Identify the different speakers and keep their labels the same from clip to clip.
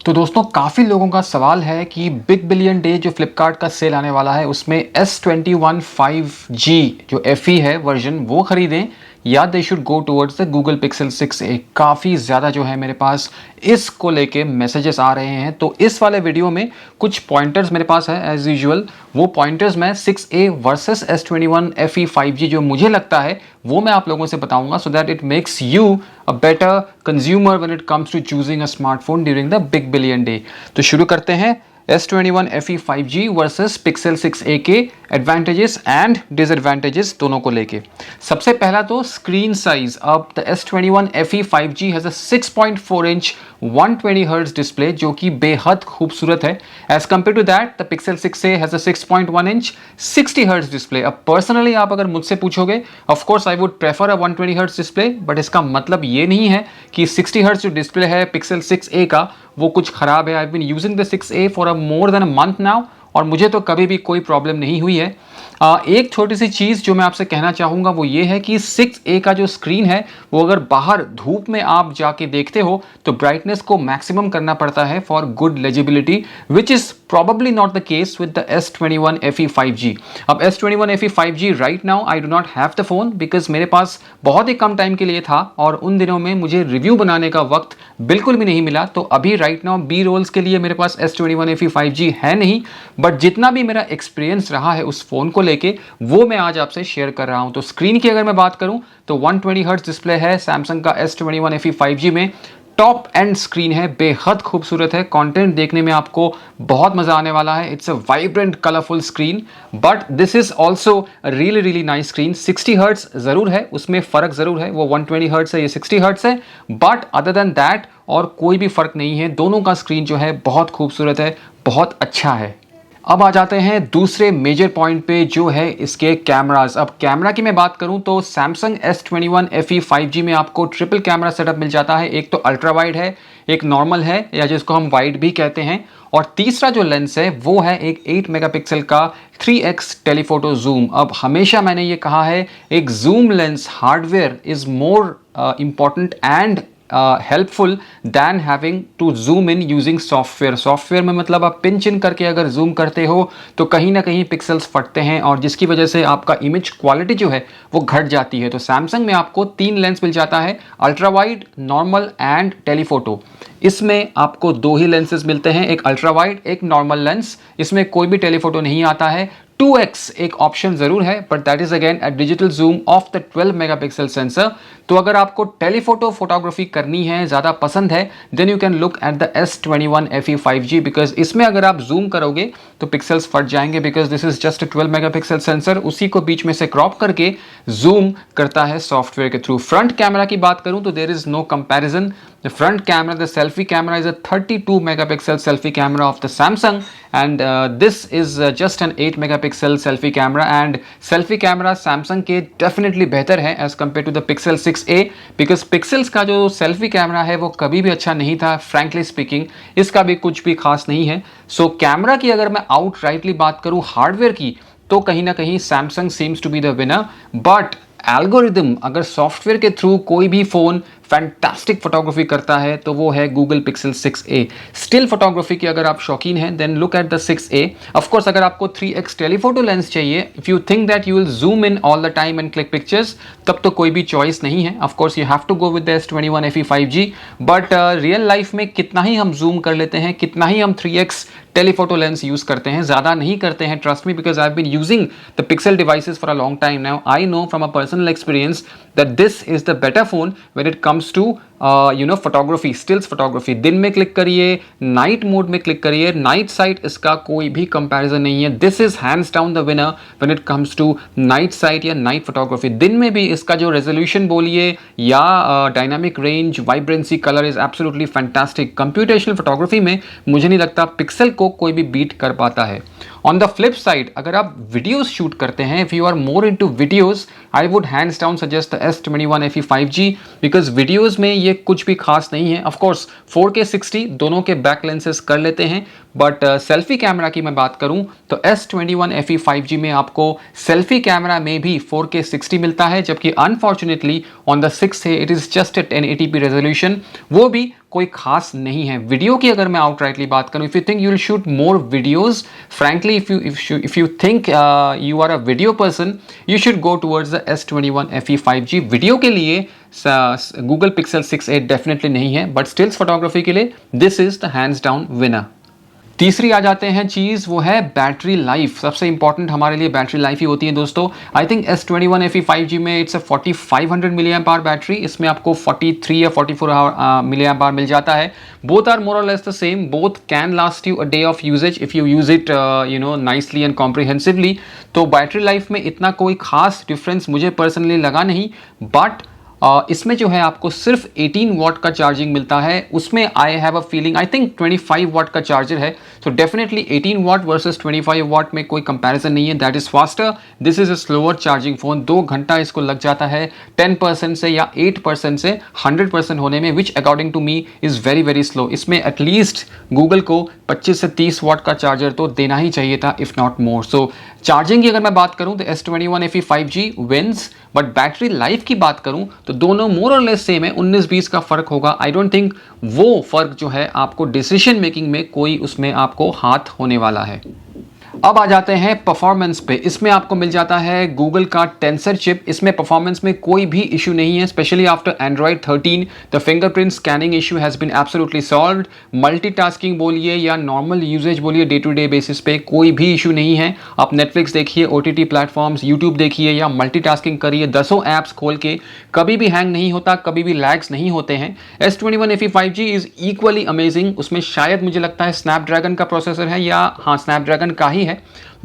Speaker 1: तो दोस्तों काफ़ी लोगों का सवाल है कि बिग बिलियन डे जो फ्लिपकार्ट का सेल आने वाला है उसमें S21 5G जो FE है वर्जन वो खरीदें या they should go towards the Google pixel 6a। काफ़ी ज़्यादा जो है मेरे पास इसको लेके मैसेजेस आ रहे हैं, तो इस वाले वीडियो में कुछ पॉइंटर्स मेरे पास है एज यूजुअल। वो पॉइंटर्स मैं 6a versus S21 FE 5G जो मुझे लगता है वो मैं आप लोगों से बताऊंगा, so that it makes you a better consumer when it comes to choosing a smartphone during the big billion day. तो शुरू करते हैं S21 FE 5G versus Pixel 6a के एडवांटेजेस एंड डिसएडवांटेजेस दोनों को लेके। सबसे पहला तो स्क्रीन साइज। अब the S21 FE 5G has a 6.4 inch 120 hertz display जो कि बेहद खूबसूरत है। As compare to that the Pixel 6a has a 6.1 inch 60 hertz display. अब पर्सनली आप अगर मुझसे पूछोगे, of course I would prefer a 120 hertz display, but इसका मतलब ये नहीं है कि 60 हर्ट्ज जो डिस्प्ले है Pixel 6a का वो कुछ खराब है। I have been using the 6a for a more than a month now और मुझे तो कभी भी कोई प्रॉब्लम नहीं हुई है। एक छोटी सी चीज़ जो मैं आपसे कहना चाहूँगा वो ये है कि 6a का जो स्क्रीन है वो अगर बाहर धूप में आप जाके देखते हो तो ब्राइटनेस को मैक्सिमम करना पड़ता है for good legibility, which is probably not the case with the S21 FE 5G। अब S21 FE 5G right now I do not have the phone because मेरे पास बहुत ही कम टाइम के लिए था और उन दिनों में मुझे रिव्यू बनाने का वक्त बिल्कुल भी नहीं मिला। तो अभी राइट नाउ बी रोल्स के लिए मेरे पास S21 FE 5G है नहीं, बट जितना भी मेरा एक्सपीरियंस रहा है उस फ़ोन को लेके वो मैं आज आपसे शेयर कर रहा हूँ। तो स्क्रीन की अगर मैं बात करूँ तो 120 हर्ट्ज डिस्प्ले है सैमसंग का S21 FE 5G में। टॉप एंड स्क्रीन है, बेहद खूबसूरत है, कंटेंट देखने में आपको बहुत मजा आने वाला है। It's a vibrant colourful screen, but this is also really really nice screen. 60 hertz जरूर है, उसमें फर्क जरूर है, वो 120 हर्ट्ज है, ये 60 हर्ट्ज है, बट अदर देन दैट और कोई भी फर्क नहीं है। दोनों का स्क्रीन जो है बहुत खूबसूरत है, बहुत अच्छा है। अब आ जाते हैं दूसरे मेजर पॉइंट पे जो है इसके कैमरास। अब कैमरा की मैं बात करूं तो सैमसंग S21 FE 5G में आपको ट्रिपल कैमरा सेटअप मिल जाता है। एक तो अल्ट्रा वाइड है, एक नॉर्मल है या जिसको हम वाइड भी कहते हैं, और तीसरा जो लेंस है वो है एक 8 मेगापिक्सल का 3x टेलीफोटो जूम। अब हमेशा मैंने ये कहा है एक zoom lens hardware is more important and helpful than having to zoom in using software. Software में मतलब आप पिंच इन करके अगर जूम करते हो तो कहीं ना कहीं पिक्सल्स फटते हैं और जिसकी वजह से आपका इमेज क्वालिटी जो है वो घट जाती है। तो सैमसंग में आपको 3 लेंस मिल जाता है, ultra wide, normal and telephoto. इसमें आपको 2 ही लेंसेज मिलते हैं, एक अल्ट्रा वाइड, एक नॉर्मल लेंस। इसमें कोई भी टेलीफोटो नहीं आता है। 2x एक ऑप्शन जरूर है, but that is again a digital zoom of the 12 megapixel sensor. तो अगर आपको टेलीफोटो फोटोग्राफी करनी है, ज़्यादा पसंद है, then you can look at the S21 FE 5G, because इसमें अगर आप जूम करोगे तो पिक्सल्स फट जाएंगे, because this is just 12 megapixel sensor, उसी को बीच में से क्रॉप करके जूम करता है सॉफ्टवेयर के थ्रू। फ्रंट कैमरा की बात करूं तो there is no comparison. The front camera, the selfie camera is a 32 megapixel selfie camera of the Samsung, and this is just an 8 megapixel selfie camera, and selfie camera Samsung के definitely बेहतर है as compared to the Pixel 6a, because Pixels का जो selfie camera है वो कभी भी अच्छा नहीं था frankly speaking, इसका भी कुछ भी खास नहीं है। So कैमरा की अगर मैं outrightly बात करूँ हार्डवेयर की तो कहीं ना कहीं Samsung seems to be the winner, but algorithm अगर सॉफ्टवेयर के थ्रू कोई भी फ़ोन फैंटास्टिक फोटोग्राफी करता है तो वो है Google pixel 6a। Still photography की अगर आप शौकीन हैं then look at the 6a। Of course अगर आपको 3x टेलीफोटो लेंस चाहिए, if you think that you will zoom in all the time and click pictures, तब तो कोई भी चॉइस नहीं है। Of course you have to go with the S21 FE 5G, but real life में कितना ही हम जूम कर लेते हैं, कितना ही हम 3x टेलीफोटो लेंस यूज करते हैं, ज़्यादा नहीं करते हैं, trust me, because I have been using the Pixel devices for a long time now. I know from a personal experience that this is the better phone when it comes to photography, stills photography. दिन में click करिए, night mode में click करिए, night sight इसका कोई भी comparison नहीं है। This is hands down the winner when it comes to night sight या नाइट फोटोग्राफी। दिन में भी इसका जो रेजोल्यूशन बोलिए या dynamic range, vibrancy, colour is absolutely fantastic. Computational photography में मुझे नहीं लगता पिक्सल को कोई भी बीट कर पाता है। ऑन द फ्लिप साइड अगर आप वीडियोस शूट करते हैं, if you are more into videos, I would hands down suggest the S21 FE 5G, because videos में ये कुछ भी खास नहीं है। ऑफ कोर्स 4K 60 दोनों के बैक लेंसेज कर लेते हैं, बट सेल्फी कैमरा की मैं बात करूं तो S21 FE 5G में आपको सेल्फी कैमरा में भी 4K 60 मिलता है, जबकि unfortunately on the 6A it is just 1080p resolution, वो भी कोई खास नहीं है। वीडियो की अगर मैं आउटराइटली बात करूं, if you think you will shoot more videos, frankly if you think you are a video person, you should go towards the S21 FE 5G। Video के लिए गूगल पिक्सल 6a डेफिनेटली नहीं है, but stills photography के लिए this is the hands down winner. तीसरी आ जाते हैं चीज़, वो है बैटरी लाइफ। सबसे इंपॉर्टेंट हमारे लिए बैटरी लाइफ ही होती है दोस्तों। I think S21 FE 5G में it's a 4500 milliamp hour battery, इसमें आपको 43 या 44 मिली एम्प आवर मिल जाता है। बोथ आर मोर और less the same, both can last you a day of usage if you use it nicely and comprehensively. तो battery life में इतना कोई खास डिफरेंस मुझे पर्सनली लगा नहीं, बट इसमें जो है आपको सिर्फ 18 वाट का चार्जिंग मिलता है। उसमें I have a feeling, I think 25 वाट का चार्जर है, तो डेफिनेटली 18 वाट वर्सेस 25 वाट में कोई कंपैरिजन नहीं है। That is faster, this is a slower charging phone. 2 घंटा इसको लग जाता है 10% से या 8% से 100% होने में, which according to me is very very slow. इसमें एटलीस्ट गूगल को 25 से 30 वाट का चार्जर तो देना ही चाहिए था, if not more. So charging की अगर मैं बात करूं तो S21 FE 5G wins, but battery life की बात करूं तो दोनों मोर और लेस सेम है। 19-20 का फर्क होगा। आई डोंट थिंक वो फर्क जो है आपको डिसीजन मेकिंग में कोई उसमें आपको हाथ होने वाला है। अब आ जाते हैं परफॉर्मेंस पे। इसमें आपको मिल जाता है गूगल का टेंसर चिप। इसमें परफॉर्मेंस में कोई भी इशू नहीं है, especially after Android 13 the fingerprint scanning issue has been absolutely solved. Multitasking बोलिए या नॉर्मल यूजेज बोलिए, डे टू डे बेसिस पे कोई भी इशू नहीं है। आप नेटफ्लिक्स देखिए, OTT प्लेटफॉर्म्स, यूट्यूब देखिए या मल्टीटास्किंग करिए, 10 ऐप्स खोल के, कभी भी हैंग नहीं होता, कभी भी लैग्स नहीं होते हैं। S21 FE 5G is equally amazing. उसमें शायद मुझे लगता है स्नैपड्रैगन का प्रोसेसर है, या हाँ स्नैपड्रैगन का ही है।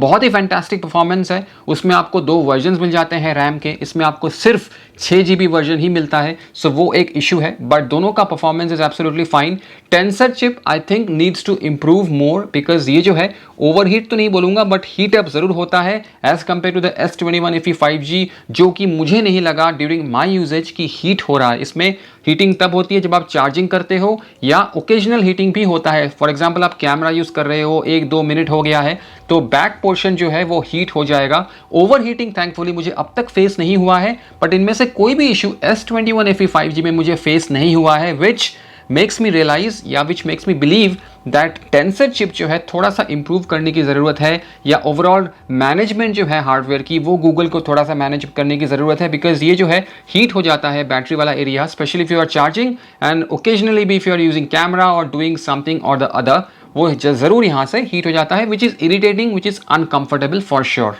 Speaker 1: बहुत ही फैंटास्टिक परफॉर्मेंस है। उसमें आपको 2 वर्जन्स मिल जाते हैं रैम के, इसमें आपको सिर्फ 6 GB वर्जन ही मिलता है, सो वो एक इशू है, बट दोनों का performance is absolutely fine. Tensor chip I think needs to improve more, because ये जो है ओवरहीट तो नहीं बोलूंगा, बट हीट अप जरूर होता है as compare to the S21 FE 5G, जो कि मुझे नहीं लगा ड्यूरिंग माई यूजेज की हीट हो रहा है। इसमें हीटिंग तब होती है जब आप चार्जिंग करते हो, या ओकेजनल हीटिंग भी होता है। फॉर एग्जाम्पल आप कैमरा यूज कर रहे हो, 1-2 मिनट हो गया है तो बैक पोर्शन जो है वो हीट हो जाएगा। ओवर हीटिंग थैंकफुली मुझे अब तक फेस नहीं हुआ है, बट इनमें से कोई भी इशू S21 FE 5G में मुझे फेस नहीं हुआ है, विच मेक्स मी रियलाइज या which makes me believe that tensor chip जो है थोड़ा सा इंप्रूव करने की ज़रूरत है, या ओवरऑल मैनेजमेंट जो है हार्डवेयर की वो गूगल को थोड़ा सा मैनेज करने की ज़रूरत है, बिकॉज ये जो है हीट हो जाता है बैटरी वाला area, specially if you are charging and occasionally भी if you are using camera और डूइंग समथिंग और द अदर, वो ज़रूर यहाँ से हीट हो जाता है, which is irritating, which is uncomfortable for sure.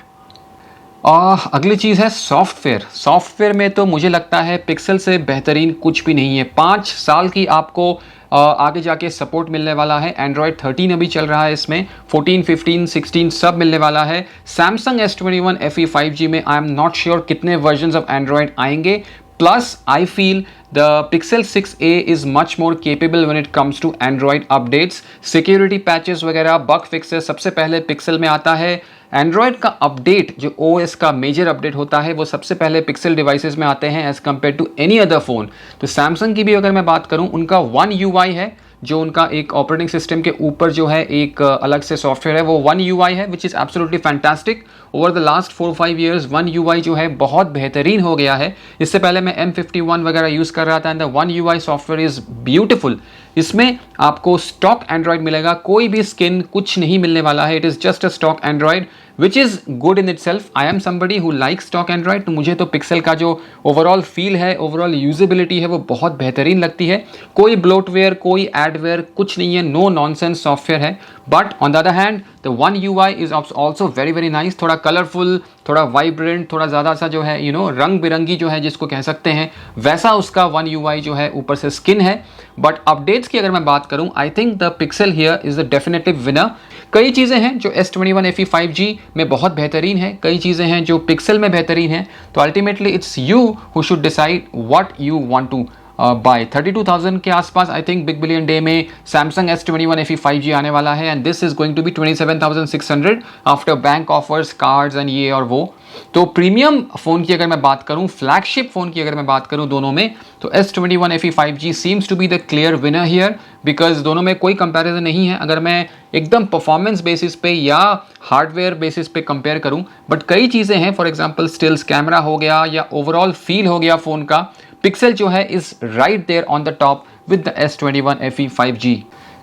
Speaker 1: अगली चीज़ है सॉफ्टवेयर। सॉफ्टवेयर में तो मुझे लगता है पिक्सल से बेहतरीन कुछ भी नहीं है। 5 साल की आपको आगे जाके सपोर्ट मिलने वाला है। एंड्रॉयड 13 अभी चल रहा है, इसमें 14, 15, 16 सब मिलने वाला है। सैमसंग S21 FE 5G में आई एम नॉट श्योर कितने वर्जन्स ऑफ एंड्रॉयड आएंगे। Plus I feel the Pixel 6a is much more capable when it comes to Android updates, security patches वगैरह, bug fixes सबसे पहले Pixel में आता है। Android का अपडेट जो OS का मेजर अपडेट होता है वो सबसे पहले पिक्सल डिवाइसेस में आते हैं as compare to any other phone. तो सैमसंग की भी अगर मैं बात करूं, उनका One UI है, जो उनका एक ऑपरेटिंग सिस्टम के ऊपर जो है एक अलग से सॉफ्टवेयर है, वो One UI है, which is absolutely fantastic. Over the last 4-5 years One UI जो है बहुत बेहतरीन हो गया है। इससे पहले मैं M51 वगैरह यूज़ कर रहा था, and the One UI software is beautiful. इसमें आपको स्टॉक एंड्रॉयड मिलेगा, कोई भी स्किन कुछ नहीं मिलने वाला है। It is just a stock Android which is good in it self. I am somebody who like stock Android, तो मुझे तो पिक्सल का जो ओवरऑल फील है, ओवरऑल यूजेबिलिटी है, वो बहुत बेहतरीन लगती है। कोई ब्लोटवेयर, कोई एडवेयर कुछ नहीं है, नो नॉनसेंस सॉफ्टवेयर है। But on the other hand the One UI is also very very nice, थोड़ा कलरफुल, थोड़ा वाइब्रेंट, थोड़ा ज़्यादा सा जो है रंग बिरंगी जो है जिसको कह सकते हैं, वैसा उसका One UI जो है ऊपर से स्किन है। बट अपडेट्स की अगर मैं बात करूं, I think the pixel here is the definitive winner. कई चीज़ें हैं जो S21 FE 5G में बहुत बेहतरीन है, कई चीज़ें हैं जो पिक्सल में बेहतरीन है। तो ultimately it's you who should decide what you want to buy. 32,000 के आसपास I think big billion day में सैमसंग S21 FE 5G आने वाला है, and this is going to be 27,600 after bank offers, cards and ये और वो। तो प्रीमियम फ़ोन की अगर मैं बात करूं, फ्लैगशिप फ़ोन की अगर मैं बात करूं दोनों में, तो S21 FE 5G seems to be the clear winner here, because दोनों में कोई कंपैरिजन नहीं है अगर मैं एकदम परफॉर्मेंस बेसिस पे या हार्डवेयर बेसिस पे कंपेयर करूं। बट कई चीज़ें हैं, फॉर एग्जांपल स्टिल्स कैमरा हो गया या ओवरऑल फील हो गया फ़ोन का, पिक्सल जो है is right there on the top with the S21 FE 5G।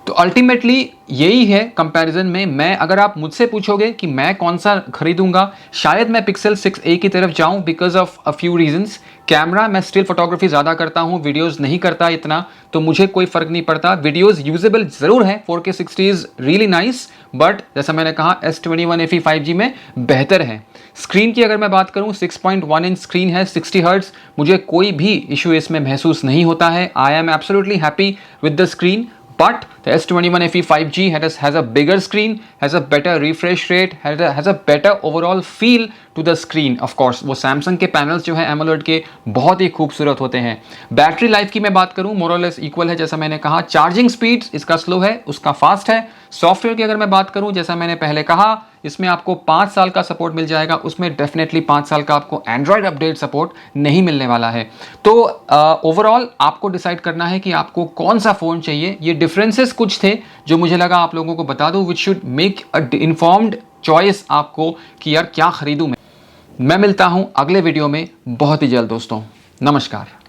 Speaker 1: तो अल्टीमेटली यही है कंपैरिजन में। मैं अगर आप मुझसे पूछोगे कि मैं कौन सा खरीदूंगा, शायद मैं पिक्सल 6a की तरफ जाऊं because of a few reasons. Camera, मैं स्टिल फोटोग्राफी ज़्यादा करता हूं, वीडियोस नहीं करता इतना, तो मुझे कोई फ़र्क नहीं पड़ता। वीडियोस यूजेबल ज़रूर है, 4K 60 is really nice, but जैसा मैंने कहा S21 FE 5G में बेहतर है। स्क्रीन की अगर मैं बात करूं, 6.1 इंच स्क्रीन है, 60 हर्ट्ज, मुझे कोई भी इशू इसमें महसूस नहीं होता है। I am absolutely happy with the screen. But the S21 FE 5G has a bigger screen, has a better refresh rate, has a better overall feel to the screen. Of course, वो Samsung के panels जो हैं AMOLED के बहुत ही खूबसूरत होते हैं। Battery life की मैं बात करूं, मोर और लेस इक्वल है, जैसा मैंने कहा। चार्जिंग स्पीड इसका स्लो है, उसका फास्ट है। सॉफ्टवेयर की अगर मैं बात करूं, जैसा मैंने पहले कहा, इसमें आपको 5 साल का सपोर्ट मिल जाएगा। उसमें डेफिनेटली 5 साल का आपको एंड्रॉयड अपडेट सपोर्ट नहीं मिलने वाला है। तो ओवरऑल आपको डिसाइड करना है कि आपको कौन सा फ़ोन चाहिए। ये डिफरेंसेस कुछ थे जो मुझे लगा आप लोगों को बता दूं, which should make a informed choice आपको कि यार क्या खरीदूं मैं मिलता हूं अगले वीडियो में बहुत ही जल्द दोस्तों। नमस्कार।